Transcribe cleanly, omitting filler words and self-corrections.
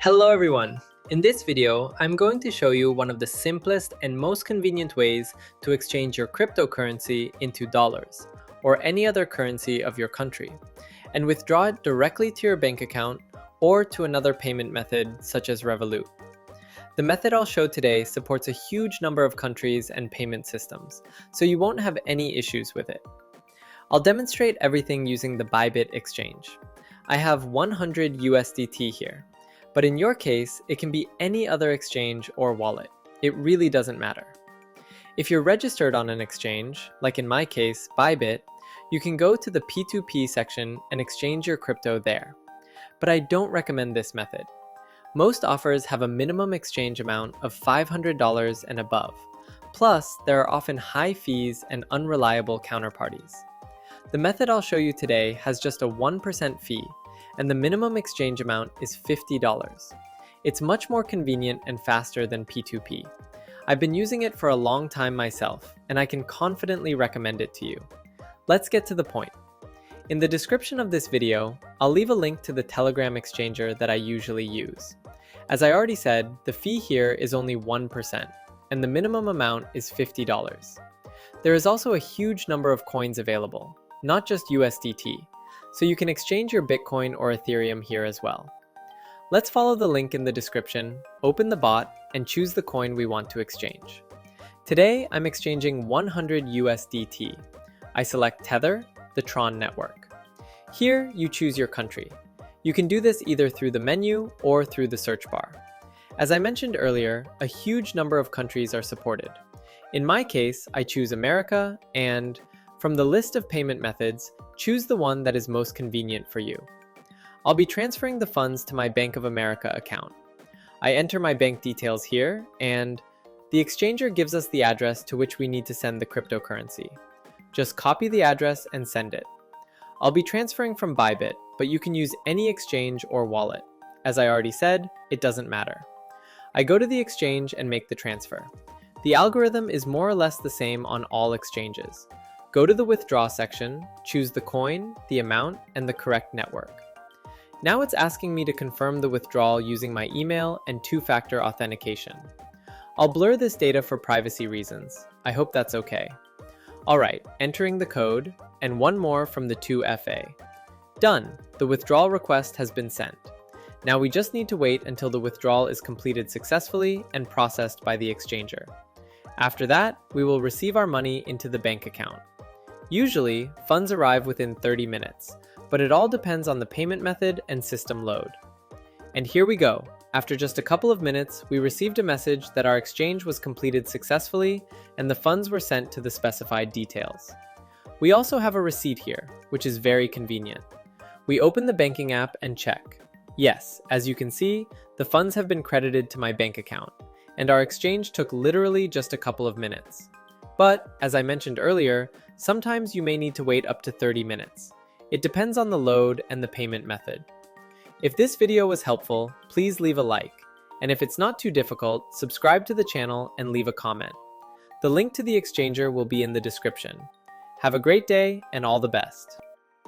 Hello everyone! In this video, I'm going to show you one of the simplest and most convenient ways to exchange your cryptocurrency into dollars, or any other currency of your country, and withdraw it directly to your bank account or to another payment method such as Revolut. The method I'll show today supports a huge number of countries and payment systems, so you won't have any issues with it. I'll demonstrate everything using the Bybit exchange. I have 100 USDT here. But in your case, it can be any other exchange or wallet. It really doesn't matter. If you're registered on an exchange, like in my case, Bybit, you can go to the P2P section and exchange your crypto there. But I don't recommend this method. Most offers have a minimum exchange amount of $500 and above. Plus, there are often high fees and unreliable counterparties. The method I'll show you today has just a 1% fee, and the minimum exchange amount is $50. It's much more convenient and faster than P2P. I've been using it for a long time myself, and I can confidently recommend it to you. Let's get to the point. In the description of this video, I'll leave a link to the Telegram exchanger that I usually use. As I already said, the fee here is only 1%, and the minimum amount is $50. There is also a huge number of coins available, not just USDT. So you can exchange your Bitcoin or Ethereum here as well. Let's follow the link in the description, open the bot, and choose the coin we want to exchange. Today, I'm exchanging 100 USDT. I select Tether, the Tron network. Here, you choose your country. You can do this either through the menu or through the search bar. As I mentioned earlier, a huge number of countries are supported. In my case, I choose America and, from the list of payment methods, choose the one that is most convenient for you. I'll be transferring the funds to my Bank of America account. I enter my bank details here, and the exchanger gives us the address to which we need to send the cryptocurrency. Just copy the address and send it. I'll be transferring from Bybit, but you can use any exchange or wallet. As I already said, it doesn't matter. I go to the exchange and make the transfer. The algorithm is more or less the same on all exchanges. Go to the withdraw section, choose the coin, the amount, and the correct network. Now it's asking me to confirm the withdrawal using my email and two-factor authentication. I'll blur this data for privacy reasons. I hope that's okay. Alright, entering the code, and one more from the 2FA. Done! The withdrawal request has been sent. Now we just need to wait until the withdrawal is completed successfully and processed by the exchanger. After that, we will receive our money into the bank account. Usually, funds arrive within 30 minutes, but it all depends on the payment method and system load. And here we go. After just a couple of minutes, we received a message that our exchange was completed successfully and the funds were sent to the specified details. We also have a receipt here, which is very convenient. We open the banking app and check. Yes, as you can see, the funds have been credited to my bank account, and our exchange took literally just a couple of minutes. But, as I mentioned earlier, sometimes you may need to wait up to 30 minutes. It depends on the load and the payment method. If this video was helpful, please leave a like. And if it's not too difficult, subscribe to the channel and leave a comment. The link to the exchanger will be in the description. Have a great day and all the best.